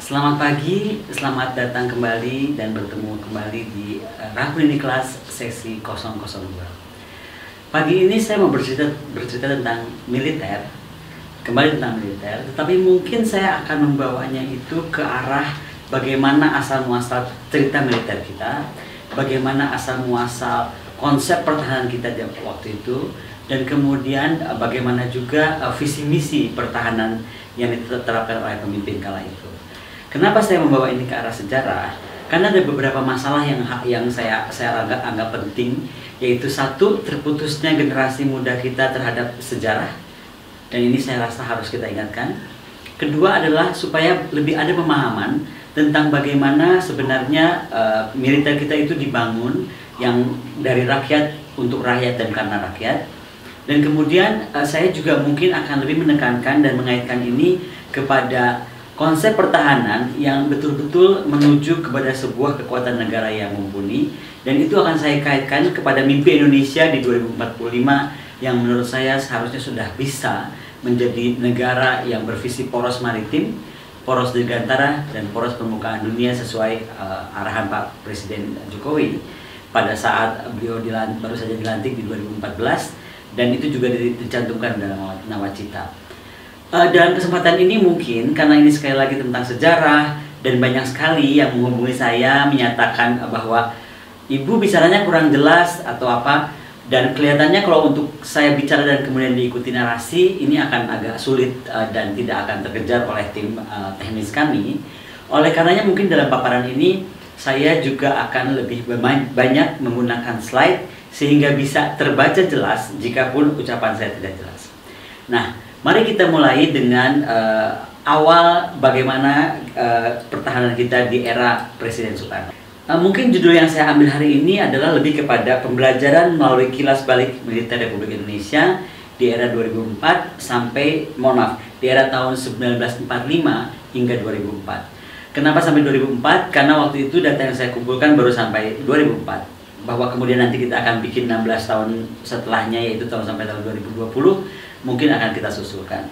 Selamat pagi, selamat datang kembali dan bertemu kembali di Rakuni Kelas sesi 002. Pagi ini saya mau bercerita tentang militer, kembali tentang militer, tetapi mungkin saya akan membawanya itu ke arah bagaimana asal muasal cerita militer kita, bagaimana asal muasal konsep pertahanan kita di waktu itu, dan kemudian bagaimana juga visi misi pertahanan yang diterapkan oleh pemimpin kala itu. Kenapa saya membawa ini ke arah sejarah? Karena ada beberapa masalah yang saya anggap penting, yaitu satu, terputusnya generasi muda kita terhadap sejarah, dan ini saya rasa harus kita ingatkan. Kedua adalah supaya lebih ada pemahaman tentang bagaimana sebenarnya militer kita itu dibangun yang dari rakyat untuk rakyat dan karena rakyat. Dan kemudian saya juga mungkin akan lebih menekankan dan mengaitkan ini kepada konsep pertahanan yang betul-betul menuju kepada sebuah kekuatan negara yang mumpuni, dan itu akan saya kaitkan kepada mimpi Indonesia di 2045 yang menurut saya seharusnya sudah bisa menjadi negara yang bervisi poros maritim, poros dirgantara, dan poros permukaan dunia sesuai arahan Pak Presiden Jokowi pada saat beliau baru saja dilantik di 2014, dan itu juga dicantumkan dalam nawacita. Dalam kesempatan ini mungkin karena ini sekali lagi tentang sejarah dan banyak sekali yang menghubungi saya menyatakan bahwa ibu bicaranya kurang jelas atau apa, dan kelihatannya kalau untuk saya bicara dan kemudian diikuti narasi ini akan agak sulit dan tidak akan terkejar oleh tim teknis kami. Oleh karenanya mungkin dalam paparan ini saya juga akan lebih banyak menggunakan slide sehingga bisa terbaca jelas jikapun ucapan saya tidak jelas. Nah, mari kita mulai dengan awal bagaimana pertahanan kita di era Presiden Soekarno. Mungkin judul yang saya ambil hari ini adalah lebih kepada pembelajaran melalui kilas balik militer Republik Indonesia di era 2004 sampai, di era tahun 1945 hingga 2004. Kenapa sampai 2004? Karena waktu itu data yang saya kumpulkan baru sampai 2004. Bahwa kemudian nanti kita akan bikin 16 tahun setelahnya, yaitu sampai tahun 2020, mungkin akan kita susulkan.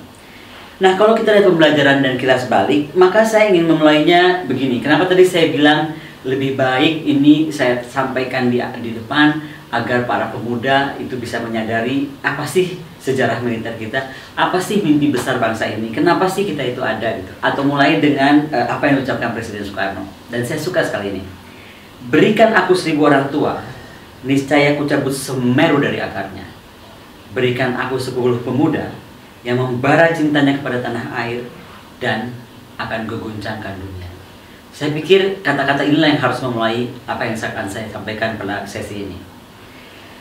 Nah, kalau kita lihat pembelajaran dan kilas balik, maka saya ingin memulainya begini. Kenapa tadi saya bilang lebih baik ini saya sampaikan di depan agar para pemuda itu bisa menyadari apa sih sejarah militer kita, apa sih mimpi besar bangsa ini, kenapa sih kita itu ada gitu. Atau mulai dengan apa yang diucapkan Presiden Soekarno. Dan saya suka sekali ini. Berikan aku 1000 orang tua, niscaya ku cabut Semeru dari akarnya. Berikan aku 10 pemuda yang membara cintanya kepada tanah air dan akan guguncangkan dunia. Saya pikir kata-kata inilah yang harus memulai apa yang akan saya sampaikan pada sesi ini.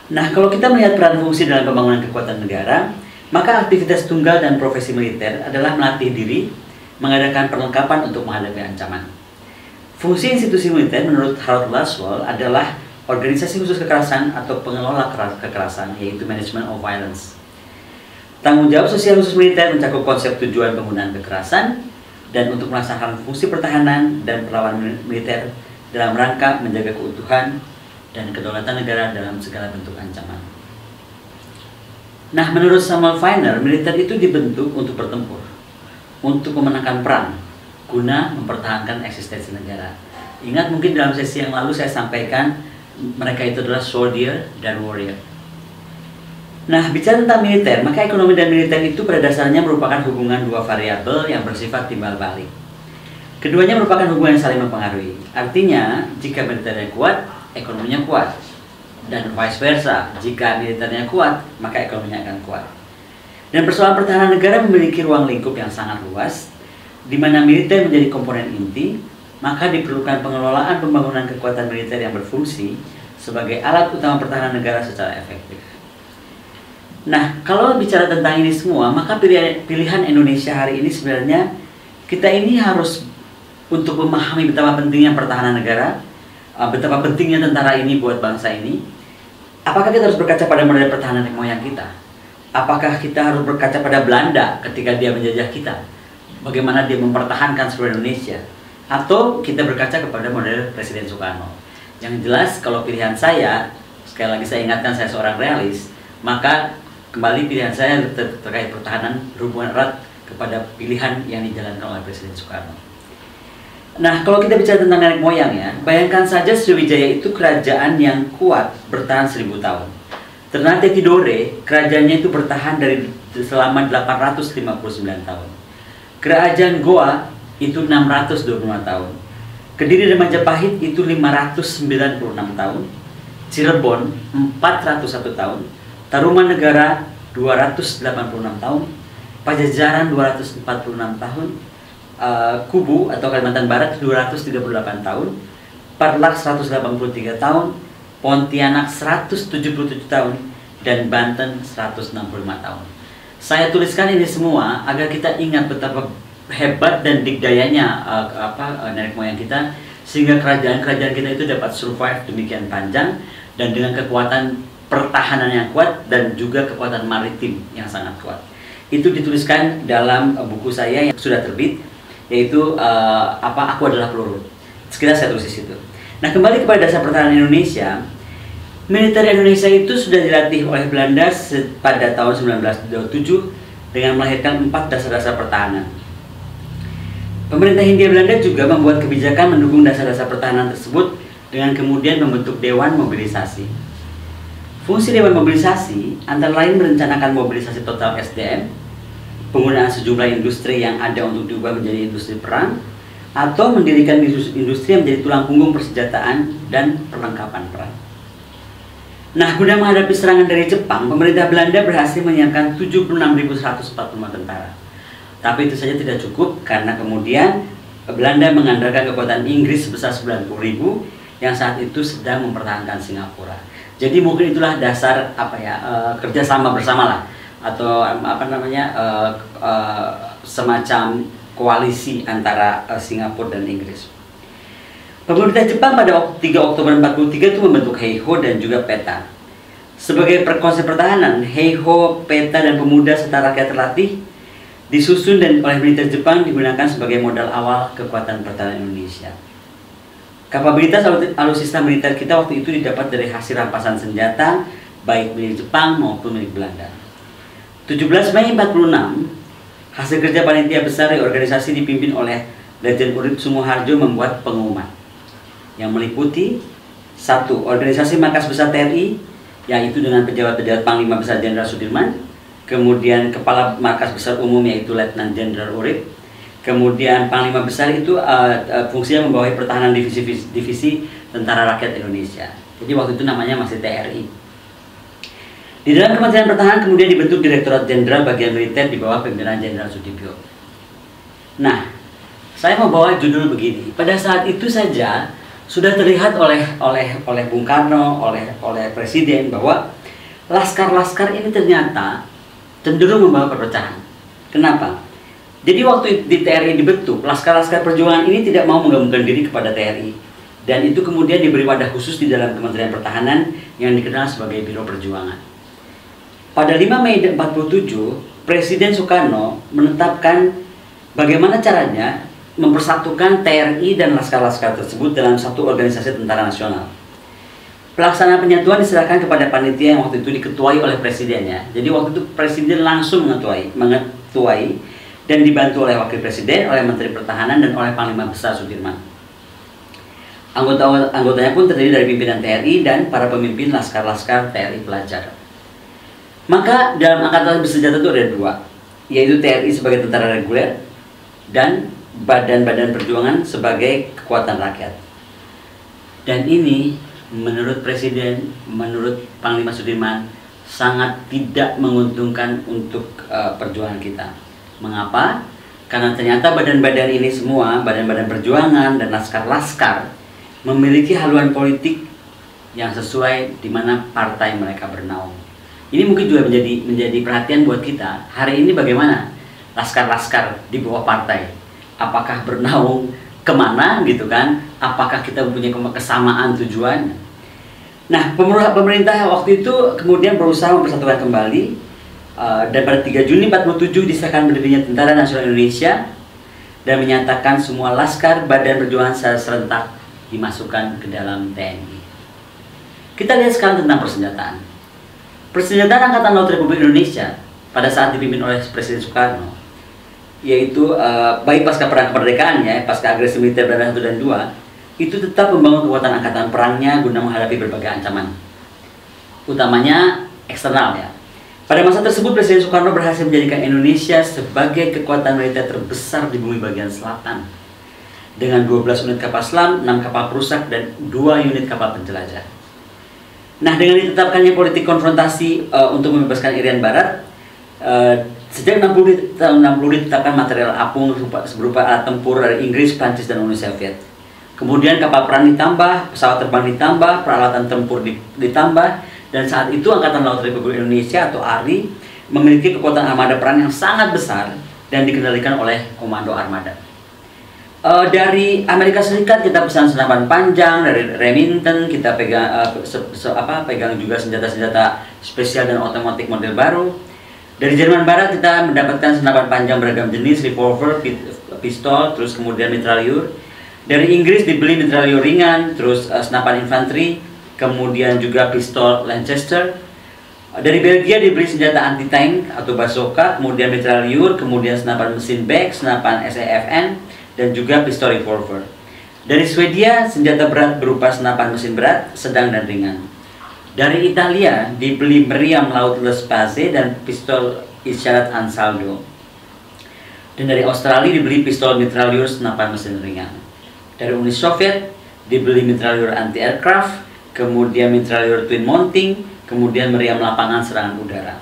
Nah, kalau kita melihat peran fungsi dalam pembangunan kekuatan negara, maka aktivitas tunggal dan profesi militer adalah melatih diri, mengadakan perlengkapan untuk menghadapi ancaman. Fungsi institusi militer menurut Harold Laswell adalah organisasi khusus kekerasan atau pengelola kekerasan, yaitu Management of Violence. Tanggung jawab sosial khusus militer mencakup konsep tujuan penggunaan kekerasan dan untuk melaksanakan fungsi pertahanan dan perlawanan militer dalam rangka menjaga keutuhan dan kedaulatan negara dalam segala bentuk ancaman. Nah, menurut Samuel Weiner, militer itu dibentuk untuk bertempur, untuk memenangkan perang, guna mempertahankan eksistensi negara. Ingat mungkin dalam sesi yang lalu saya sampaikan mereka itu adalah soldier dan warrior. Nah, bicara tentang militer, maka ekonomi dan militer itu pada dasarnya merupakan hubungan dua variabel yang bersifat timbal balik. Keduanya merupakan hubungan yang saling mempengaruhi. Artinya, jika militernya kuat, ekonominya kuat. Dan vice versa, jika militernya kuat, maka ekonominya akan kuat. Dan persoalan pertahanan negara memiliki ruang lingkup yang sangat luas, di mana militer menjadi komponen inti, maka diperlukan pengelolaan pembangunan kekuatan militer yang berfungsi sebagai alat utama pertahanan negara secara efektif. Nah, kalau bicara tentang ini semua, maka pilihan Indonesia hari ini sebenarnya kita ini harus untuk memahami betapa pentingnya pertahanan negara, betapa pentingnya tentara ini buat bangsa ini. Apakah kita harus berkaca pada model pertahanan moyang kita? Apakah kita harus berkaca pada Belanda ketika dia menjajah kita? Bagaimana dia mempertahankan seluruh Indonesia? Atau kita berkaca kepada model Presiden Soekarno? Yang jelas kalau pilihan saya, sekali lagi saya ingatkan saya seorang realis, maka kembali pilihan saya terkait pertahanan berhubungan erat kepada pilihan yang dijalankan oleh Presiden Soekarno. Nah, kalau kita bicara tentang nenek moyang ya, bayangkan saja Sriwijaya itu kerajaan yang kuat bertahan 1000 tahun. Ternate Tidore, kerajaannya itu bertahan dari selama 859 tahun. Kerajaan Goa itu 625 tahun. Kediri dan Majapahit itu 596 tahun. Cirebon 401 tahun. Tarumanegara 286 tahun. Pajajaran 246 tahun. Kubu atau Kalimantan Barat 238 tahun, Parlak 183 tahun, Pontianak 177 tahun, dan Banten 165 tahun. Saya tuliskan ini semua agar kita ingat betapa hebat dan dikdayanya nenek moyang kita, sehingga kerajaan-kerajaan kita itu dapat survive demikian panjang dan dengan kekuatan pertahanan yang kuat dan juga kekuatan maritim yang sangat kuat. Itu dituliskan dalam buku saya yang sudah terbit, yaitu Aku Adalah Peluru. Sekitar saya tulis di situ. Nah, kembali kepada dasar pertahanan Indonesia. Militer Indonesia itu sudah dilatih oleh Belanda pada tahun 1927 dengan melahirkan 4 dasar-dasar pertahanan. Pemerintah Hindia Belanda juga membuat kebijakan mendukung dasar-dasar pertahanan tersebut dengan kemudian membentuk Dewan Mobilisasi. Fungsi Dewan Mobilisasi antara lain merencanakan mobilisasi total SDM, penggunaan sejumlah industri yang ada untuk diubah menjadi industri perang, atau mendirikan industri yang menjadi tulang punggung persenjataan dan perlengkapan perang. Nah, guna menghadapi serangan dari Jepang, pemerintah Belanda berhasil menyiapkan 76.145 tentara. Tapi itu saja tidak cukup karena kemudian Belanda mengandalkan kekuatan Inggris sebesar 90.000 yang saat itu sedang mempertahankan Singapura. Jadi mungkin itulah dasar kerjasama bersama lah, atau semacam koalisi antara Singapura dan Inggris. Pemerintah Jepang pada 3 Oktober 1943 itu membentuk Heiho dan juga PETA. Sebagai konsep pertahanan, Heiho, PETA, dan pemuda serta rakyat terlatih disusun dan oleh militer Jepang digunakan sebagai modal awal kekuatan pertahanan Indonesia. Kapabilitas alutsista militer kita waktu itu didapat dari hasil rampasan senjata baik milik Jepang maupun milik Belanda. 17 Mei 46, hasil kerja panitia besar reorganisasi dipimpin oleh Lejen Urip Sumoharjo membuat pengumuman yang meliputi 1. Organisasi Markas Besar TNI, yaitu dengan pejabat-pejabat Panglima Besar Jenderal Sudirman, kemudian Kepala Markas Besar Umum yaitu Letnan Jenderal Urip, kemudian Panglima Besar itu fungsinya membawahi pertahanan divisi Tentara Rakyat Indonesia. Jadi waktu itu namanya masih TRI. Di dalam Kementerian Pertahanan kemudian dibentuk Direktorat Jenderal Bagian Militer di bawah pimpinan Jenderal Sudibyo. Nah, saya mau bawa judul begini. Pada saat itu saja sudah terlihat oleh Bung Karno, oleh Presiden bahwa laskar-laskar ini ternyata cenderung membawa perpecahan. Kenapa? Jadi waktu di TRI dibentuk, laskar-laskar perjuangan ini tidak mau menggabungkan diri kepada TRI. Dan itu kemudian diberi wadah khusus di dalam Kementerian Pertahanan yang dikenal sebagai Biro Perjuangan. Pada 5 Mei 1947, Presiden Soekarno menetapkan bagaimana caranya mempersatukan TRI dan laskar-laskar tersebut dalam satu organisasi tentara nasional. Pelaksanaan penyatuan diserahkan kepada panitia yang waktu itu diketuai oleh Presiden ya. Jadi waktu itu Presiden langsung mengetuai dan dibantu oleh Wakil Presiden, oleh Menteri Pertahanan, dan oleh Panglima Besar Sudirman. Anggotanya pun terdiri dari pimpinan TRI dan para pemimpin laskar-laskar TRI pelajar. Maka dalam angkatan bersenjata itu ada 2, yaitu TRI sebagai tentara reguler dan badan-badan perjuangan sebagai kekuatan rakyat. Dan ini menurut Presiden, menurut Panglima Sudirman, sangat tidak menguntungkan untuk perjuangan kita. Mengapa? Karena ternyata badan-badan ini semua, badan-badan perjuangan dan laskar-laskar, memiliki haluan politik yang sesuai di mana partai mereka bernaung. Ini mungkin juga menjadi perhatian buat kita. Hari ini bagaimana laskar-laskar di bawah partai? Apakah bernaung kemana gitu kan? Apakah kita mempunyai kesamaan tujuan? Nah, pemerintah waktu itu kemudian berusaha mempersatukan kembali, dan pada 3 Juni 1947 disahkan berdirinya Tentara Nasional Indonesia dan menyatakan semua laskar badan perjuangan secara serentak dimasukkan ke dalam TNI. Kita lihat sekarang tentang persenjataan. Persenjataan Angkatan Laut Republik Indonesia pada saat dipimpin oleh Presiden Soekarno yaitu baik pasca perang kemerdekaan ya, pasca agresi militer Belanda 1 dan 2, itu tetap membangun kekuatan angkatan perangnya guna menghadapi berbagai ancaman, utamanya eksternal ya. Pada masa tersebut Presiden Soekarno berhasil menjadikan Indonesia sebagai kekuatan militer terbesar di bumi bagian selatan dengan 12 unit kapal selam, 6 kapal perusak, dan 2 unit kapal penjelajah. Nah, dengan ditetapkannya politik konfrontasi untuk membebaskan Irian Barat, sejak tahun 60 ditetapkan material apung berupa alat tempur dari Inggris, Prancis, dan Uni Soviet. Kemudian kapal perang ditambah, pesawat terbang ditambah, peralatan tempur ditambah, dan saat itu Angkatan Laut Republik Indonesia atau ARI memiliki kekuatan armada perang yang sangat besar dan dikendalikan oleh Komando Armada. Dari Amerika Serikat kita pesan senapan panjang, dari Remington kita pegang juga senjata-senjata spesial dan otomatis model baru. Dari Jerman Barat kita mendapatkan senapan panjang beragam jenis, revolver, pistol, terus kemudian mitrailleur. Dari Inggris dibeli mitrailleur ringan, terus senapan infanteri, kemudian juga pistol Lancaster. Dari Belgia dibeli senjata anti tank atau bazooka, kemudian mitrailleur, kemudian senapan mesin bag, senapan SAFN, dan juga pistol revolver. Dari Swedia senjata berat berupa senapan mesin berat, sedang, dan ringan. Dari Italia dibeli meriam laut Le Space dan pistol isyarat Ansaldo. Dan dari Australia dibeli pistol mitrailleur senapan mesin ringan. Dari Uni Soviet dibeli mitrailleur anti-aircraft, kemudian mitrailleur twin mounting, kemudian meriam lapangan serangan udara.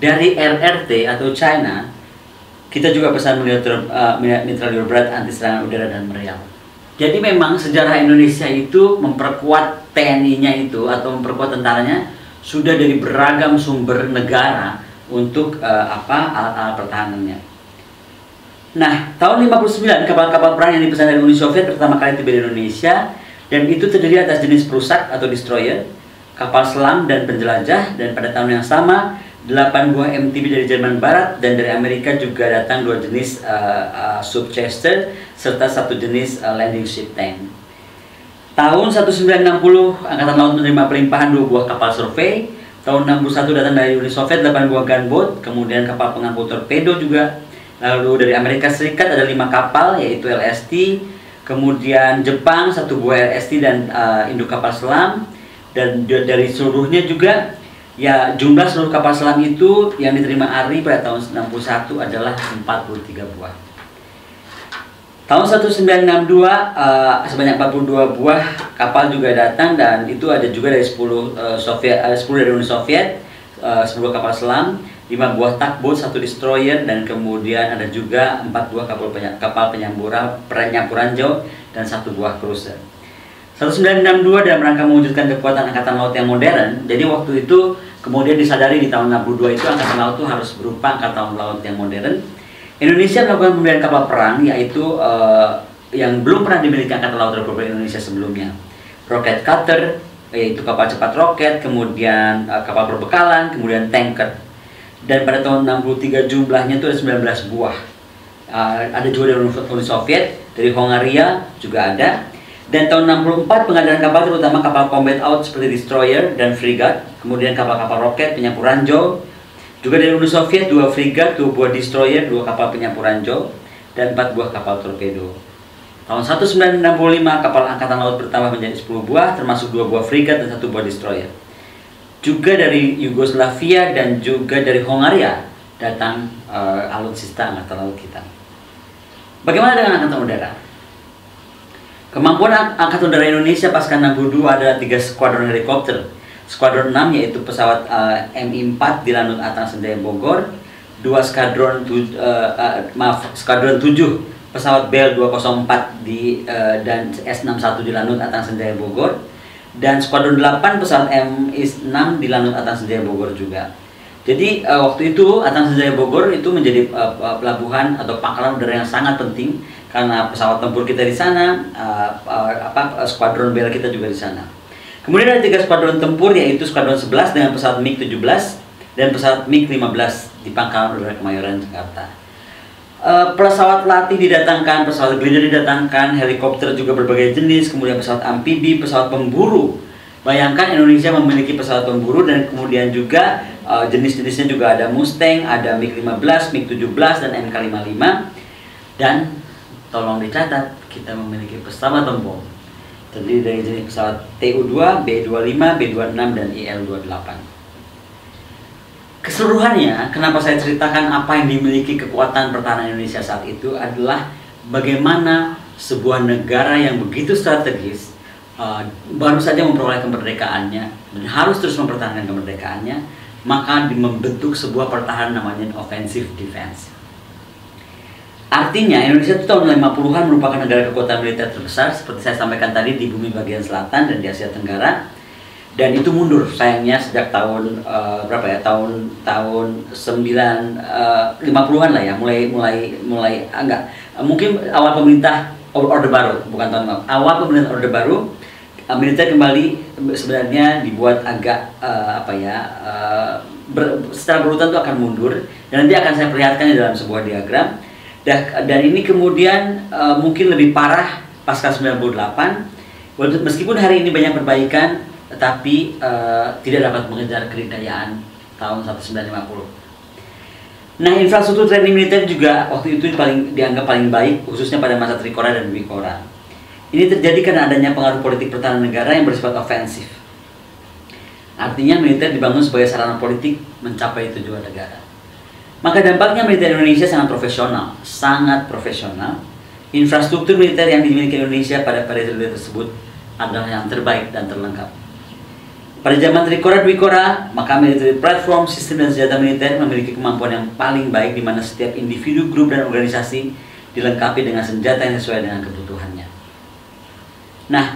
Dari RRT atau China, kita juga pesan mitrailleur berat anti serangan udara dan meriam. Jadi memang sejarah Indonesia itu memperkuat TNI-nya itu atau memperkuat tentaranya sudah dari beragam sumber negara untuk alat-alat pertahanannya. Nah, tahun 59 kapal-kapal perang yang dipesan dari Uni Soviet pertama kali tiba di Indonesia, dan itu terdiri atas jenis perusak atau destroyer, kapal selam, dan penjelajah. Dan pada tahun yang sama 8 buah MTB dari Jerman Barat, dan dari Amerika juga datang 2 jenis Subchester serta 1 jenis landing ship tank. Tahun 1960 Angkatan Laut menerima pelimpahan 2 buah kapal survei. Tahun 61 datang dari Uni Soviet 8 buah gunboat, kemudian kapal pengangkut torpedo juga. Lalu dari Amerika Serikat ada 5 kapal yaitu LST, kemudian Jepang 1 buah LST dan induk kapal selam. Dan dari seluruhnya juga ya, jumlah seluruh kapal selam itu yang diterima ARI pada tahun 61 adalah 43 buah. Tahun 1962 sebanyak 42 buah kapal juga datang, dan itu ada juga dari 10 dari Uni Soviet, 10 kapal selam, 5 buah tugboat, 1 destroyer, dan kemudian ada juga 4 buah kapal penyampuran jauh dan 1 buah cruiser. 1962 dalam rangka mewujudkan kekuatan Angkatan Laut yang modern. Jadi waktu itu kemudian disadari di tahun 62 itu Angkatan Laut itu harus berupa Angkatan Laut yang modern. Indonesia melakukan pembelian kapal perang yaitu yang belum pernah dimiliki Angkatan Laut Republik Indonesia sebelumnya. Rocket cutter, yaitu kapal cepat roket, kemudian kapal perbekalan, kemudian tanker. Dan pada tahun 63 jumlahnya itu ada 19 buah. Ada juga dari Uni Soviet, dari Hongaria juga ada. Dan tahun 64 pengadaan kapal terutama kapal combat out seperti destroyer dan frigate, kemudian kapal-kapal roket penyapu ranjau. Juga dari Uni Soviet 2 frigate, 2 buah destroyer, 2 kapal penyapu ranjau, dan 4 buah kapal torpedo. Tahun 1965 kapal Angkatan Laut bertambah menjadi 10 buah, termasuk 2 buah frigate dan 1 buah destroyer. Juga dari Yugoslavia dan juga dari Hongaria datang alutsista Angkatan Laut kita. Bagaimana dengan Angkatan Udara? Kemampuan Angkatan Udara Indonesia pasca 62 adalah 3 skuadron helikopter. Skuadron 6 yaitu pesawat Mi-4 di Lanut Atang Senjaya Bogor, 2 skadron 7 pesawat Bell 204 dan S61 di Lanut Atang Senjaya Bogor, dan skuadron 8 pesawat Mi-6 di Lanut Atang Senjaya Bogor juga. Jadi waktu itu Atang Senjaya Bogor itu menjadi pelabuhan atau pangkalan udara yang sangat penting karena pesawat tempur kita di sana, skuadron Bell kita juga di sana. Kemudian ada 3 skuadron tempur yaitu skuadron 11 dengan pesawat MiG-17 dan pesawat MiG-15 di Pangkalan Udara Kemayoran, Jakarta. Pesawat latih didatangkan, pesawat glider didatangkan, helikopter juga berbagai jenis, kemudian pesawat amfibi, pesawat pemburu. Bayangkan Indonesia memiliki pesawat pemburu dan kemudian juga Jenis-jenisnya juga ada Mustang, ada MiG-15, MiG-17, dan MK-55. Dan tolong dicatat, kita memiliki pesawat tempur terdiri dari jenis pesawat TU-2, B-25, B-26, dan IL-28. Keseluruhannya, kenapa saya ceritakan apa yang dimiliki kekuatan pertahanan Indonesia saat itu adalah bagaimana sebuah negara yang begitu strategis baru saja memperoleh kemerdekaannya dan harus terus mempertahankan kemerdekaannya, maka membentuk sebuah pertahanan namanya offensive defense. Artinya Indonesia itu tahun 50-an merupakan negara kekuatan militer terbesar seperti saya sampaikan tadi di bumi bagian selatan dan di Asia Tenggara, dan itu mundur sayangnya sejak tahun berapa ya, tahun 50-an lah ya, mulai enggak, mungkin awal pemerintah Orde Baru, bukan tahun awal pemerintah Orde Baru, militer kembali sebenarnya dibuat agak secara berurutan itu akan mundur, dan nanti akan saya perlihatkan di dalam sebuah diagram. Dan ini kemudian mungkin lebih parah pasca 98, meskipun hari ini banyak perbaikan, tetapi tidak dapat mengejar kedikdayaan tahun 1950. Nah, infrastruktur TNI militer juga waktu itu dianggap paling baik, khususnya pada masa Trikora dan Dwikora. Ini terjadi karena adanya pengaruh politik pertahanan negara yang bersifat ofensif. Artinya militer dibangun sebagai sarana politik mencapai tujuan negara. Maka dampaknya militer Indonesia sangat profesional. Infrastruktur militer yang dimiliki Indonesia pada periode tersebut adalah yang terbaik dan terlengkap. Pada zaman Trikora Dwikora, maka military platform, sistem dan senjata militer memiliki kemampuan yang paling baik, di mana setiap individu, grup, dan organisasi dilengkapi dengan senjata yang sesuai dengan kebutuhannya. Nah,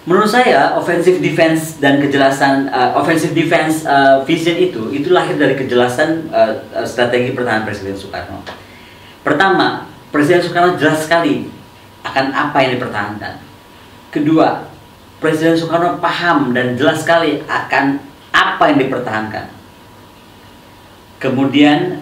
menurut saya offensive defense dan kejelasan offensive defense vision itu lahir dari kejelasan strategi pertahanan Presiden Soekarno. Pertama, Presiden Soekarno jelas sekali akan apa yang dipertahankan. Kedua, Presiden Soekarno paham dan jelas sekali akan apa yang dipertahankan. Kemudian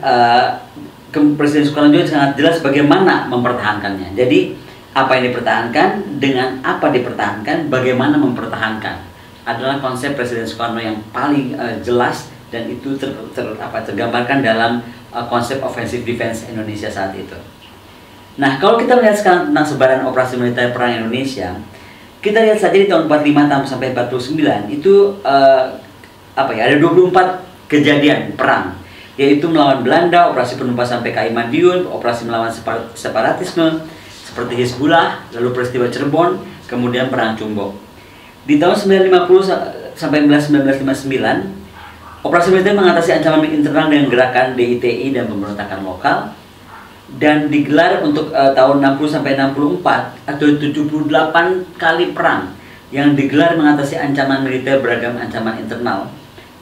Presiden Soekarno juga sangat jelas bagaimana mempertahankannya. Jadi apa yang dipertahankan dengan apa dipertahankan, bagaimana mempertahankan adalah konsep Presiden Soekarno yang paling jelas, dan itu tergambarkan dalam konsep offensive defense Indonesia saat itu. Nah, kalau kita melihat sekarang tentang sebaran operasi militer perang Indonesia, kita lihat saja di tahun 45 sampai 49 itu ada 24 kejadian perang, yaitu melawan Belanda, operasi penumpasan PKI Madiun, operasi melawan separatisme seperti Hizbullah, lalu peristiwa Cirebon, kemudian perang Cumbok. Di tahun 1950 sampai 1959, operasi militer mengatasi ancaman internal dengan gerakan DITI dan pemberontakan lokal, dan digelar untuk tahun 60 sampai 64 atau 78 kali perang yang digelar mengatasi ancaman militer beragam ancaman internal,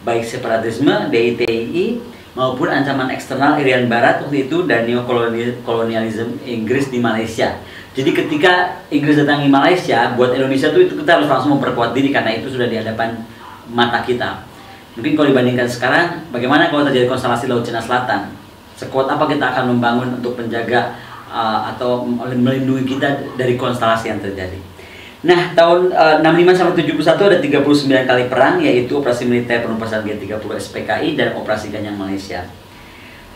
baik separatisme, DITI, maupun ancaman eksternal Irian Barat waktu itu dan neokolonialisme Inggris di Malaysia. Jadi ketika Inggris datangi Malaysia, buat Indonesia itu kita harus langsung memperkuat diri karena itu sudah di hadapan mata kita. Mungkin kalau dibandingkan sekarang, bagaimana kalau terjadi konstelasi Laut Cina Selatan? Sekuat apa kita akan membangun untuk menjaga atau melindungi kita dari konstelasi yang terjadi? Nah, tahun 65 sampai 71 ada 39 kali perang, yaitu operasi militer penumpasan G30 SPKI dan operasi Ganyang Malaysia.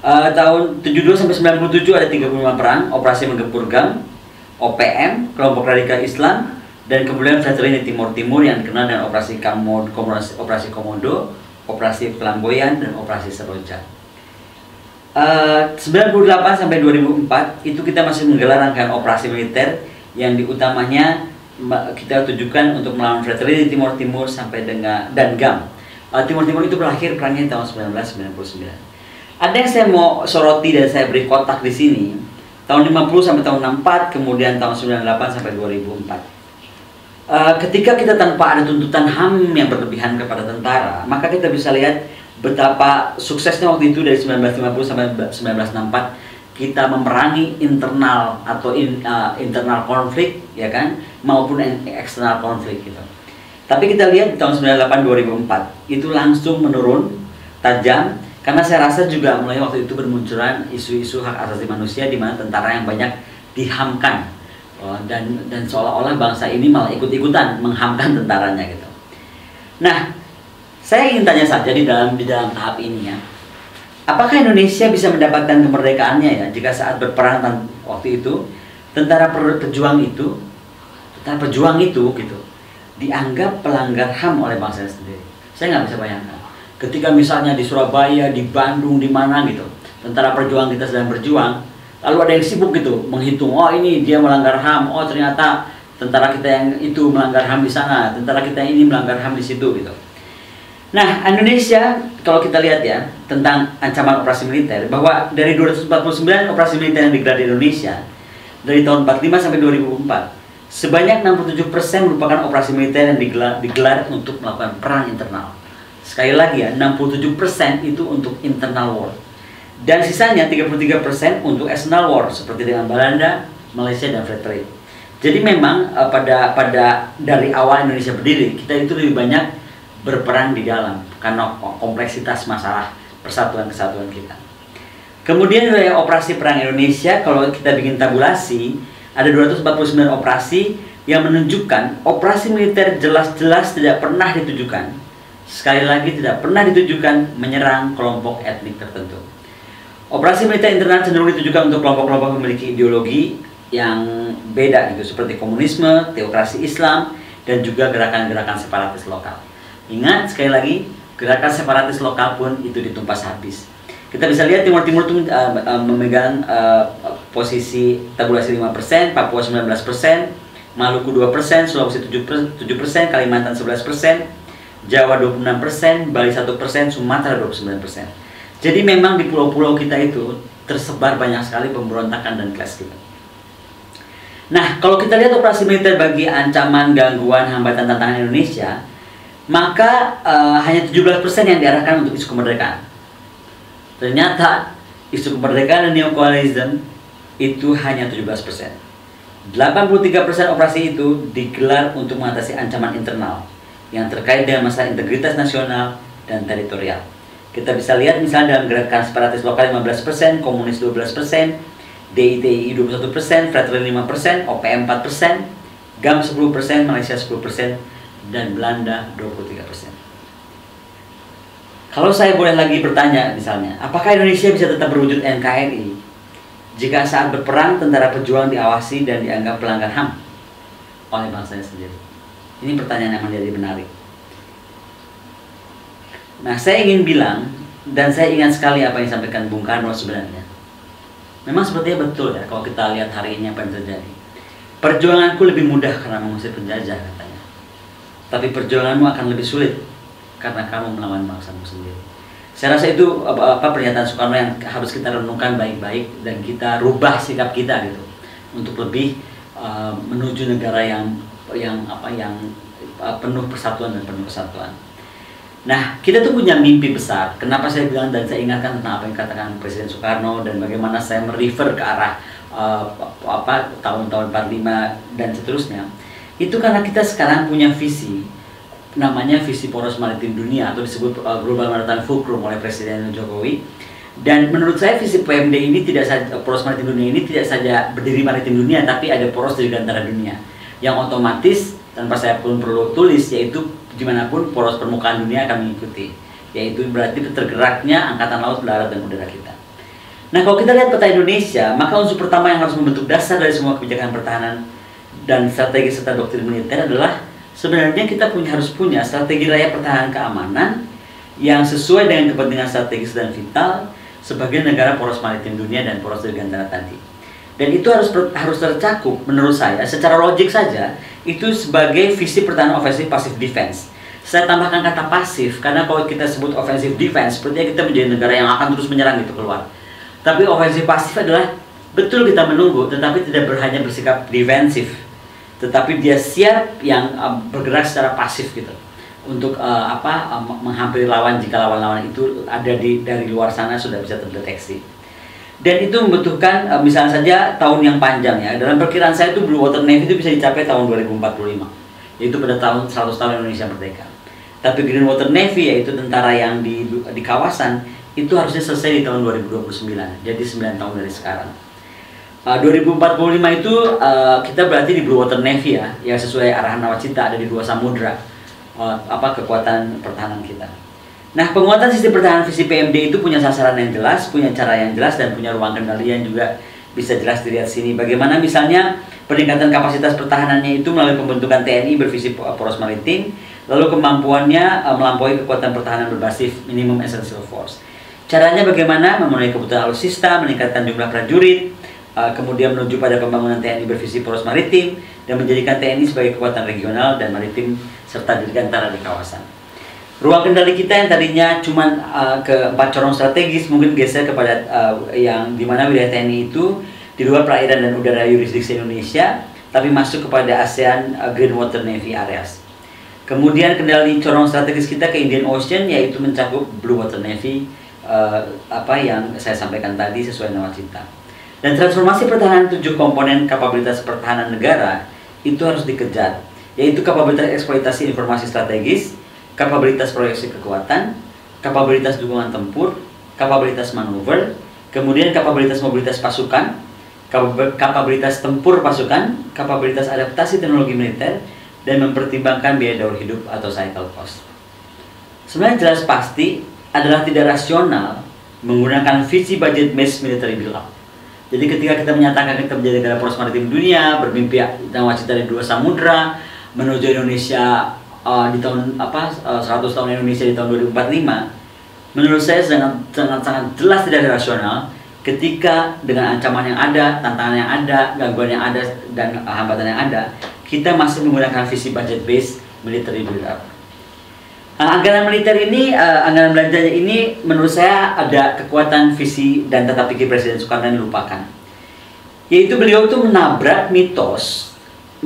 Tahun 72 sampai 97 ada 35 perang, operasi menggempur GAM, OPM, kelompok radikal Islam, dan kemudian Fraternity Timur Timur yang dikenal dengan operasi Komodo, operasi Flamboyan, dan operasi Seroja. 98 sampai 2004 itu kita masih menggelar rangkaian operasi militer yang diutamanya kita tujukan untuk melawan Fraternity Timur Timur sampai dengan dan GAM. Timur Timur itu berakhir perangnya tahun 1999. Ada yang saya mau soroti dan saya beri kotak di sini. Tahun 50 sampai tahun 64, kemudian tahun 98 sampai 2004. Ketika kita tanpa ada tuntutan HAM yang berlebihan kepada tentara, maka kita bisa lihat betapa suksesnya waktu itu dari 1950 sampai 1964 kita memerangi internal atau internal konflik, ya kan, maupun eksternal konflik gitu. Tapi kita lihat di tahun 98-2004 itu langsung menurun tajam, karena saya rasa juga mulai waktu itu bermunculan isu-isu hak asasi manusia di mana tentara yang banyak dihamkan, dan seolah-olah bangsa ini malah ikut-ikutan menghamkan tentaranya gitu. Nah, Saya ingin tanya saja di dalam tahap ini ya, apakah Indonesia bisa mendapatkan kemerdekaannya ya jika saat berperang waktu itu tentara pejuang itu gitu dianggap pelanggar HAM oleh bangsa sendiri? Saya nggak bisa bayangkan. Ketika misalnya di Surabaya, di Bandung, di mana gitu, tentara perjuang kita sedang berjuang, lalu ada yang sibuk gitu menghitung, oh ini dia melanggar HAM, oh ternyata tentara kita yang itu melanggar HAM di sana, tentara kita ini melanggar HAM di situ gitu. Nah, Indonesia kalau kita lihat ya tentang ancaman operasi militer, bahwa dari 249 operasi militer yang digelar di Indonesia dari tahun 45 sampai 2004, sebanyak 67% merupakan operasi militer yang digelar untuk melakukan perang internal. Sekali lagi ya, 67% itu untuk internal war. Dan sisanya 33% untuk external war seperti dengan Belanda, Malaysia dan Fred Perry. Jadi memang pada dari awal Indonesia berdiri, kita itu lebih banyak berperang di dalam karena kompleksitas masalah persatuan kesatuan kita. Kemudian wilayah operasi perang Indonesia, kalau kita bikin tabulasi, ada 249 operasi yang menunjukkan operasi militer jelas-jelas tidak pernah ditujukan. Sekali lagi tidak pernah ditujukan menyerang kelompok etnik tertentu. Operasi militer internal cenderung ditujukan untuk kelompok-kelompok memiliki ideologi yang beda gitu, seperti komunisme, teokrasi Islam, dan juga gerakan-gerakan separatis lokal. Ingat sekali lagi, gerakan separatis lokal pun itu ditumpas habis. Kita bisa lihat Timur Timur itu memegang posisi tabulasi 5%, Papua 19%, Maluku 2%, Sulawesi 7%, Kalimantan 11%, Jawa 26%, Bali 1%, Sumatera 29%. Jadi memang di pulau-pulau kita itu tersebar banyak sekali pemberontakan dan kelas kita. Nah, kalau kita lihat operasi militer bagi ancaman, gangguan, hambatan, tantangan Indonesia, maka hanya 17% yang diarahkan untuk isu kemerdekaan. Ternyata isu kemerdekaan dan neokolonialisme itu hanya 17%. 83% operasi itu digelar untuk mengatasi ancaman internal yang terkait dengan masalah integritas nasional dan teritorial. Kita bisa lihat misalnya dalam gerakan separatis lokal 15%, komunis 12%, DITI 21%, Fraternity 5%, OPM 4%, GAM 10%, Malaysia 10%, dan Belanda 23%. Kalau saya boleh lagi bertanya misalnya, apakah Indonesia bisa tetap berwujud NKRI jika saat berperang tentara pejuang diawasi dan dianggap pelanggar HAM oleh bangsanya sendiri? Ini pertanyaan yang menjadi menarik. Nah, saya ingin bilang, dan saya ingat sekali apa yang disampaikan Bung Karno sebenarnya. Memang sepertinya betul ya, kalau kita lihat hari ini apa yang terjadi. Perjuanganku lebih mudah karena mengusir penjajah, katanya. Tapi perjuanganmu akan lebih sulit karena kamu melawan bangsamu sendiri. Saya rasa itu pernyataan Soekarno yang harus kita renungkan baik-baik dan kita rubah sikap kita gitu untuk lebih menuju negara yang penuh persatuan dan penuh kesatuan. Nah, kita tuh punya mimpi besar. Kenapa saya bilang dan saya ingatkan tentang apa yang dikatakan Presiden Soekarno dan bagaimana saya merefer ke arah tahun-tahun 45 dan seterusnya. Itu karena kita sekarang punya visi, namanya visi poros maritim dunia atau disebut Global Maritime Fulcrum oleh Presiden Jokowi. Dan menurut saya visi PMD ini tidak saja poros maritim dunia ini tidak saja berdiri maritim dunia, tapi ada poros dirgantara dunia yang otomatis tanpa saya pun perlu tulis, yaitu dimanapun poros permukaan dunia akan mengikuti, yaitu berarti tergeraknya angkatan laut, darat, dan udara kita. Nah, kalau kita lihat peta Indonesia, maka unsur pertama yang harus membentuk dasar dari semua kebijakan pertahanan dan strategi serta doktrin militer adalah sebenarnya kita harus punya strategi raya pertahanan keamanan yang sesuai dengan kepentingan strategis dan vital sebagai negara poros maritim dunia dan poros dirgantara tadi. Dan itu harus tercakup menurut saya secara logik saja itu sebagai visi pertahanan ofensif passive defense. Saya tambahkan kata pasif karena kalau kita sebut offensive defense sepertinya kita menjadi negara yang akan terus menyerang itu keluar. Tapi ofensif pasif adalah betul kita menunggu tetapi tidak hanya bersikap defensif, tetapi dia siap yang bergerak secara pasif gitu untuk menghampiri lawan jika lawan-lawan itu ada dari luar sana sudah bisa terdeteksi. Dan itu membutuhkan misalnya saja tahun yang panjang ya. Dalam perkiraan saya itu Blue Water Navy itu bisa dicapai tahun 2045, yaitu pada tahun 100 tahun Indonesia merdeka. Tapi Green Water Navy yaitu tentara yang di kawasan itu harusnya selesai di tahun 2029, jadi 9 tahun dari sekarang. 2045 itu kita berarti di Blue Water Navy ya, yang sesuai arahan nawacita ada di 2 samudra. kekuatan pertahanan kita. Nah, penguatan sistem pertahanan visi PMD itu punya sasaran yang jelas, punya cara yang jelas, dan punya ruang kendali yang juga bisa jelas dilihat sini. Bagaimana misalnya peningkatan kapasitas pertahanannya itu melalui pembentukan TNI bervisi poros maritim, lalu kemampuannya melampaui kekuatan pertahanan berbasis minimum essential force. Caranya bagaimana? Memenuhi kebutuhan alutsista, meningkatkan jumlah prajurit, kemudian menuju pada pembangunan TNI bervisi poros maritim, dan menjadikan TNI sebagai kekuatan regional dan maritim serta dirgantara di kawasan. Ruang kendali kita yang tadinya cuma ke 4 corong strategis mungkin geser kepada yang dimana wilayah TNI itu di luar perairan dan udara yurisdiksi Indonesia, tapi masuk kepada ASEAN Green Water Navy Areas. Kemudian kendali corong strategis kita ke Indian Ocean, yaitu mencakup Blue Water Navy, yang saya sampaikan tadi sesuai nawacita. Dan transformasi pertahanan 7 komponen kapabilitas pertahanan negara itu harus dikejar, yaitu kapabilitas eksploitasi informasi strategis, kapabilitas proyeksi kekuatan, kapabilitas dukungan tempur, kapabilitas manuver, kemudian kapabilitas mobilitas pasukan, kapabilitas tempur pasukan, kapabilitas adaptasi teknologi militer, dan mempertimbangkan biaya daur hidup atau cycle cost. Sebenarnya jelas pasti adalah tidak rasional menggunakan visi budget based military build up. Jadi ketika kita menyatakan kita menjadi negara poros maritim dunia, bermimpi nawacita dari 2 samudra, menuju Indonesia di tahun 100 tahun Indonesia di tahun 2045, menurut saya sangat jelas tidak rasional ketika dengan ancaman yang ada, tantangan yang ada, gangguan yang ada, dan hambatan yang ada, kita masih menggunakan visi budget based military build up. Anggaran militer ini, anggaran belanjanya ini menurut saya ada kekuatan visi dan tata pikir Presiden Soekarno yang dilupakan, yaitu beliau itu menabrak mitos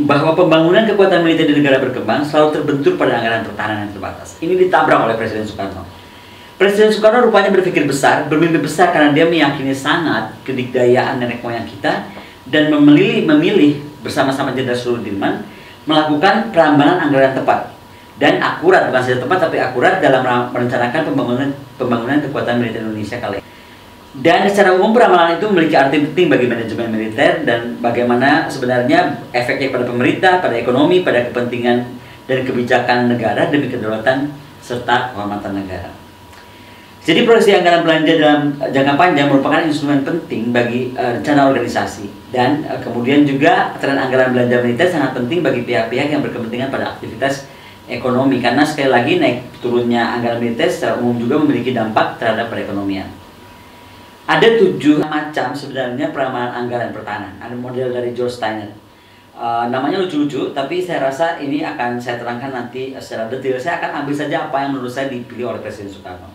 bahwa pembangunan kekuatan militer di negara berkembang selalu terbentur pada anggaran pertahanan yang terbatas. Ini ditabrak oleh Presiden Soekarno. Presiden Soekarno rupanya berpikir besar, bermimpi besar karena dia meyakini sangat kedikdayaan nenek moyang kita dan memilih bersama-sama Jenderal Sudirman melakukan perambahan anggaran tepat dan akurat, bukan saja tepat tapi akurat dalam merencanakan pembangunan kekuatan militer Indonesia kali ini. Dan secara umum peramalan itu memiliki arti penting bagi manajemen militer dan bagaimana sebenarnya efeknya pada pemerintah, pada ekonomi, pada kepentingan dan kebijakan negara demi kedaulatan serta kehormatan negara. Jadi proyeksi anggaran belanja dalam jangka panjang merupakan instrumen penting bagi rencana organisasi dan kemudian juga tren anggaran belanja militer sangat penting bagi pihak-pihak yang berkepentingan pada aktivitas ekonomi karena sekali lagi naik turunnya anggaran militer secara umum juga memiliki dampak terhadap perekonomian. Ada 7 macam sebenarnya peramalan anggaran pertahanan. Ada model dari George Steiner. Namanya lucu-lucu, tapi saya rasa ini akan saya terangkan nanti secara detail. Saya akan ambil saja apa yang menurut saya dipilih oleh Presiden Soekarno.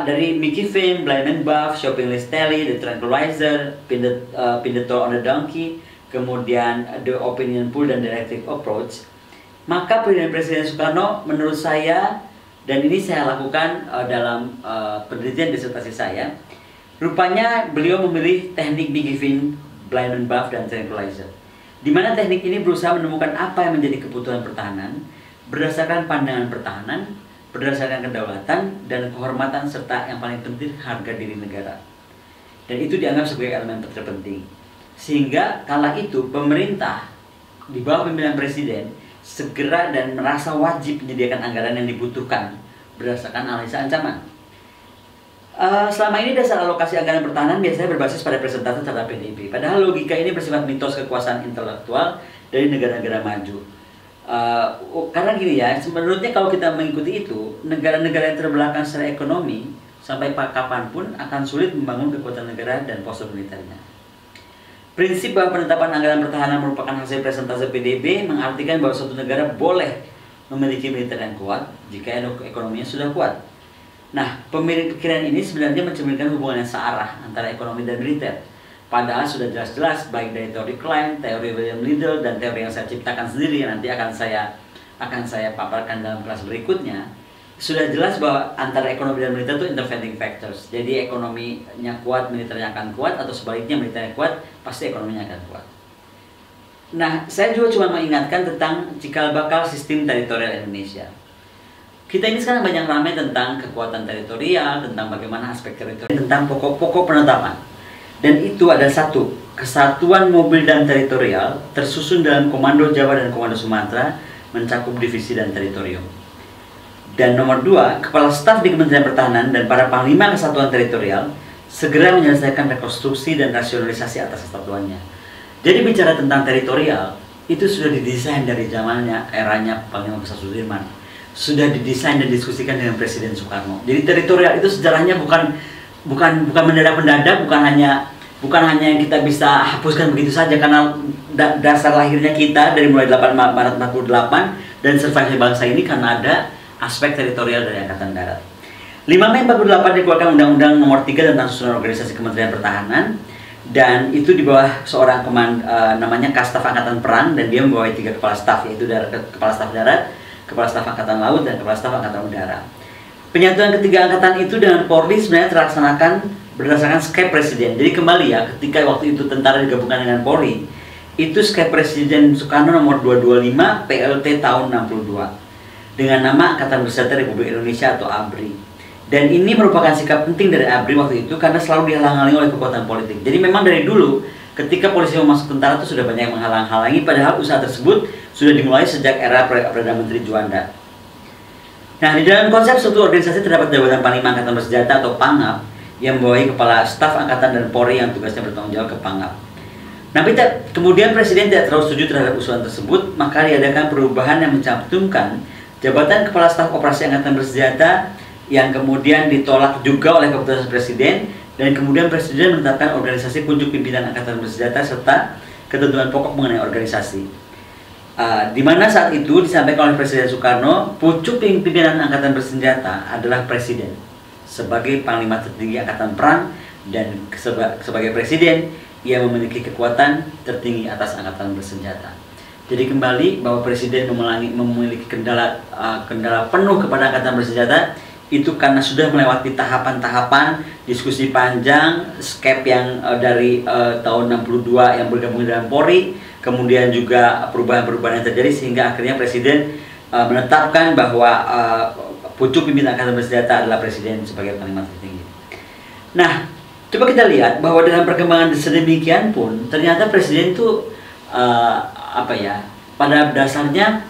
Dari Mickey Finn, Blind and Buff, Shopping List Tally, The Tranquilizer, Pin the Toll on the Donkey, kemudian The Opinion Pool dan Directive Approach. Maka Presiden Soekarno menurut saya, dan ini saya lakukan dalam penelitian disertasi saya, rupanya beliau memilih teknik Mickey Finn, Blind and Buff, dan Tranquilizer, di mana teknik ini berusaha menemukan apa yang menjadi kebutuhan pertahanan berdasarkan pandangan pertahanan, berdasarkan kedaulatan dan kehormatan serta yang paling penting harga diri negara. Dan itu dianggap sebagai elemen terpenting. Sehingga kala itu pemerintah di bawah pimpinan presiden segera dan merasa wajib menyediakan anggaran yang dibutuhkan berdasarkan analisa ancaman. Selama ini dasar alokasi anggaran pertahanan biasanya berbasis pada persentase terhadap PDB. Padahal logika ini bersifat mitos kekuasaan intelektual dari negara-negara maju. Karena gini ya, menurutnya kalau kita mengikuti itu, negara-negara yang terbelakang secara ekonomi sampai kapanpun akan sulit membangun kekuatan negara dan postur militernya. Prinsip bahwa penetapan anggaran pertahanan merupakan hasil presentase PDB mengartikan bahwa suatu negara boleh memiliki militer yang kuat jika ekonominya sudah kuat. Nah, pemikiran ini sebenarnya mencerminkan hubungan yang searah antara ekonomi dan militer. Padahal sudah jelas-jelas baik dari teori Klein, teori William Liddell, dan teori yang saya ciptakan sendiri yang nanti akan saya paparkan dalam kelas berikutnya. Sudah jelas bahwa antara ekonomi dan militer itu intervening factors. Jadi ekonominya kuat, militernya akan kuat, atau sebaliknya militernya kuat, pasti ekonominya akan kuat. Nah, saya juga cuma mengingatkan tentang cikal bakal sistem teritorial Indonesia. Kita ini sekarang banyak ramai tentang kekuatan teritorial, tentang bagaimana aspek teritorial, tentang pokok-pokok penetapan. Dan itu ada satu, kesatuan mobil dan teritorial tersusun dalam Komando Jawa dan Komando Sumatera mencakup divisi dan teritorium. Dan nomor 2, Kepala Staf di Kementerian Pertahanan dan para Panglima Kesatuan Teritorial segera menyelesaikan rekonstruksi dan rasionalisasi atas kesatuannya. Jadi bicara tentang teritorial, itu sudah didesain dari zamannya, eranya Panglima Besar Sudirman. Sudah didesain dan diskusikan dengan Presiden Soekarno. Jadi teritorial itu sejarahnya bukan mendadak-mendadak, bukan hanya yang kita bisa hapuskan begitu saja, karena dasar lahirnya kita dari mulai 8 Maret 48 dan survival bangsa ini karena ada aspek teritorial dari Angkatan Darat. 5 Mei 48 dikeluarkan Undang-Undang Nomor 3 tentang Susunan Organisasi Kementerian Pertahanan, dan itu di bawah seorang namanya Kastaf Angkatan Perang, dan dia membawahi 3 kepala staf, yaitu Kepala Staf Darat, Kepala Staf Angkatan Laut, dan Kepala Staf Angkatan Udara. Penyatuan ketiga angkatan itu dengan Polri sebenarnya terlaksanakan berdasarkan skep Presiden. Jadi kembali ya, ketika waktu itu tentara digabungkan dengan Polri, itu skep Presiden Soekarno nomor 225 PLT tahun 62 dengan nama Angkatan Bersenjata Republik Indonesia atau ABRI. Dan ini merupakan sikap penting dari ABRI waktu itu karena selalu dihalang-halangi oleh kekuatan politik. Jadi memang dari dulu ketika polisi mau masuk tentara itu sudah banyak yang menghalang-halangi, padahal usaha tersebut sudah dimulai sejak era Perdana Menteri Juanda. Nah, di dalam konsep suatu organisasi terdapat jabatan Panglima Angkatan Bersenjata atau Pangap yang membawahi Kepala Staf Angkatan dan Polri yang tugasnya bertanggung jawab ke Pangap. Nah, kemudian Presiden tidak terlalu setuju terhadap usulan tersebut, maka diadakan perubahan yang mencantumkan jabatan Kepala Staf Operasi Angkatan Bersenjata yang kemudian ditolak juga oleh keputusan Presiden, dan kemudian Presiden menetapkan organisasi pucuk pimpinan Angkatan Bersenjata serta ketentuan pokok mengenai organisasi. Di mana saat itu disampaikan oleh Presiden Soekarno, pucuk pimpinan Angkatan Bersenjata adalah Presiden sebagai Panglima tertinggi Angkatan Perang, dan sebagai Presiden ia memiliki kekuatan tertinggi atas Angkatan Bersenjata. Jadi kembali bahwa Presiden memiliki kendala penuh kepada Angkatan Bersenjata itu karena sudah melewati tahapan-tahapan diskusi panjang, skep yang dari tahun 62 yang bergabung dengan Polri, kemudian juga perubahan-perubahan yang terjadi sehingga akhirnya Presiden menetapkan bahwa pucuk pimpinan Angkatan Bersenjata adalah Presiden sebagai Panglima tertinggi. Nah, coba kita lihat bahwa dalam perkembangan sedemikian pun ternyata Presiden itu pada dasarnya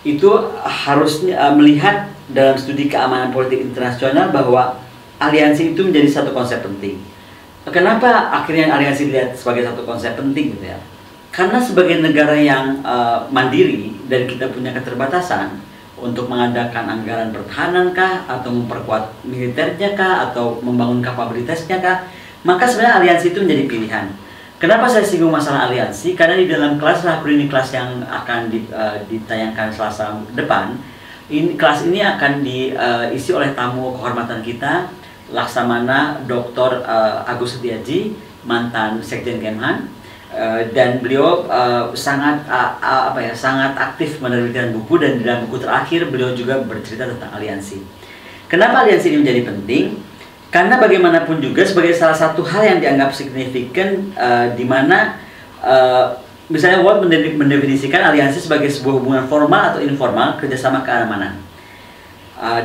itu harus melihat dalam studi keamanan politik internasional bahwa aliansi itu menjadi satu konsep penting. Kenapa akhirnya aliansi dilihat sebagai satu konsep penting gitu ya? Karena sebagai negara yang mandiri dan kita punya keterbatasan untuk mengadakan anggaran pertahanan kah, atau memperkuat militernya kah, atau membangun kapabilitasnya kah, maka sebenarnya aliansi itu menjadi pilihan. Kenapa saya singgung masalah aliansi? Karena di dalam kelas Rahaprini kelas yang akan ditayangkan Selasa depan, kelas ini akan diisi oleh tamu kehormatan kita, Laksamana Dr. Agus Setiaji, mantan Sekjen Kemhan, dan beliau sangat aktif menerbitkan buku, dan di dalam buku terakhir beliau juga bercerita tentang aliansi. Kenapa aliansi ini menjadi penting? Karena bagaimanapun juga sebagai salah satu hal yang dianggap signifikan, di mana misalnya World mendefinisikan aliansi sebagai sebuah hubungan formal atau informal kerjasama keamanan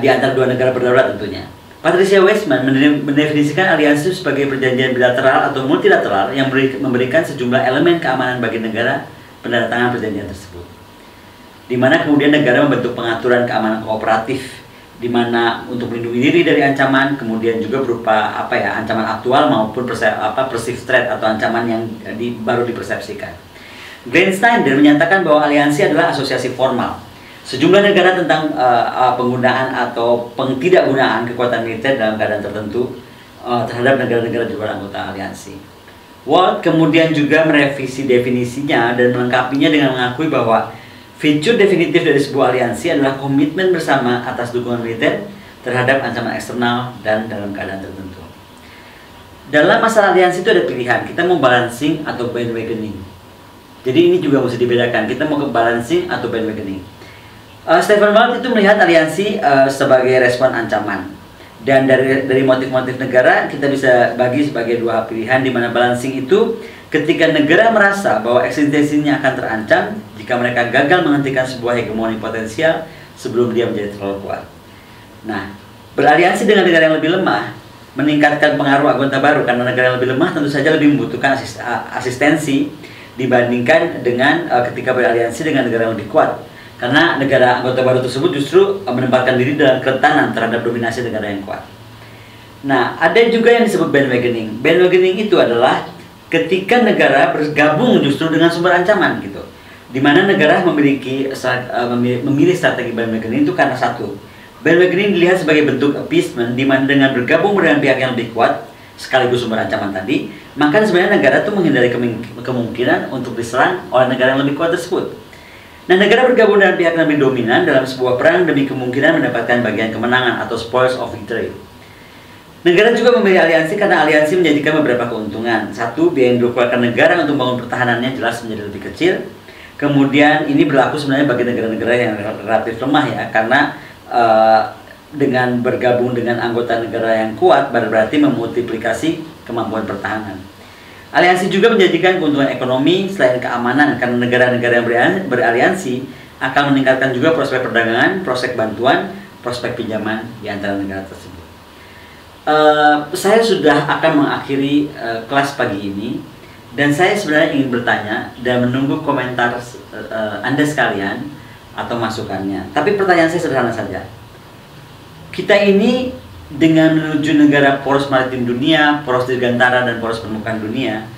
di antara dua negara berdaulat tentunya. Patricia Westman mendefinisikan aliansi sebagai perjanjian bilateral atau multilateral yang memberikan sejumlah elemen keamanan bagi negara penandatangan perjanjian tersebut. Di mana kemudian negara membentuk pengaturan keamanan kooperatif, di mana untuk melindungi diri dari ancaman, kemudian juga berupa ancaman aktual maupun perceived threat atau ancaman yang baru dipersepsikan. Glenn Snyder menyatakan bahwa aliansi adalah asosiasi formal sejumlah negara tentang penggunaan atau tidak-gunaan kekuatan militer dalam keadaan tertentu terhadap negara-negara di luar anggota aliansi. Walt kemudian juga merevisi definisinya dan melengkapinya dengan mengakui bahwa fitur definitif dari sebuah aliansi adalah komitmen bersama atas dukungan militer terhadap ancaman eksternal dan dalam keadaan tertentu. Dalam masalah aliansi itu ada pilihan, kita mau balancing atau bandwagoning. Jadi ini juga mesti dibedakan, kita mau ke balancing atau bandwagoning. Stephen Walt itu melihat aliansi sebagai respon ancaman. Dan dari motif-motif negara kita bisa bagi sebagai dua pilihan, di mana balancing itu ketika negara merasa bahwa eksistensinya akan terancam jika mereka gagal menghentikan sebuah hegemoni potensial sebelum dia menjadi terlalu kuat. Nah, beraliansi dengan negara yang lebih lemah meningkatkan pengaruh anggota baru, karena negara yang lebih lemah tentu saja lebih membutuhkan asistensi dibandingkan dengan ketika beraliansi dengan negara yang lebih kuat. Karena negara anggota baru tersebut justru menempatkan diri dalam kerentanan terhadap dominasi negara yang kuat. Nah, ada juga yang disebut bandwagoning. Bandwagoning itu adalah ketika negara bergabung justru dengan sumber ancaman gitu. Di mana negara memilih strategi bandwagoning itu karena satu, bandwagoning dilihat sebagai bentuk appeasement, di mana dengan bergabung dengan pihak yang lebih kuat sekaligus sumber ancaman tadi, maka sebenarnya negara itu menghindari kemungkinan untuk diserang oleh negara yang lebih kuat tersebut. Nah, negara bergabung dengan pihak yang lebih dominan dalam sebuah perang demi kemungkinan mendapatkan bagian kemenangan atau spoils of victory. Negara juga memilih aliansi karena aliansi menjadikan beberapa keuntungan. Satu, biaya yang dikeluarkan negara untuk membangun pertahanannya jelas menjadi lebih kecil. Kemudian ini berlaku sebenarnya bagi negara-negara yang relatif lemah ya, karena dengan bergabung dengan anggota negara yang kuat berarti memultiplikasi kemampuan pertahanan. Aliansi juga menjanjikan keuntungan ekonomi selain keamanan, karena negara-negara yang beraliansi akan meningkatkan juga prospek perdagangan, prospek bantuan, prospek pinjaman di antara negara tersebut. Saya sudah akan mengakhiri kelas pagi ini. Dan saya sebenarnya ingin bertanya dan menunggu komentar Anda sekalian atau masukannya. Tapi pertanyaan saya sederhana saja. Kita ini dengan menuju negara poros maritim dunia, poros dirgantara, dan poros permukaan dunia,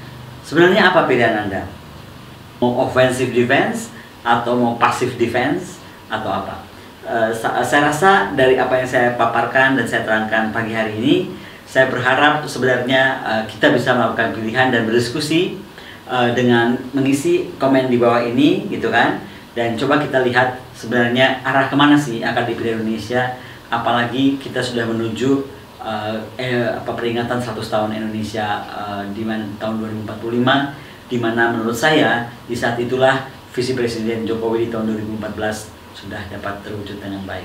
sebenarnya apa pilihan Anda? Mau offensive defense atau mau passive defense atau apa? Saya rasa dari apa yang saya paparkan dan saya terangkan pagi hari ini, saya berharap sebenarnya kita bisa melakukan pilihan dan berdiskusi dengan mengisi komen di bawah ini gitu kan. Dan coba kita lihat sebenarnya arah kemana sih akan dipilih Indonesia, apalagi kita sudah menuju peringatan 100 tahun Indonesia di tahun 2045, di mana menurut saya di saat itulah visi Presiden Jokowi di tahun 2014 sudah dapat terwujud dengan baik.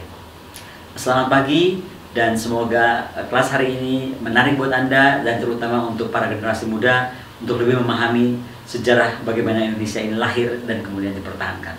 Selamat pagi. Dan semoga kelas hari ini menarik buat Anda dan terutama untuk para generasi muda untuk lebih memahami sejarah bagaimana Indonesia ini lahir dan kemudian dipertahankan.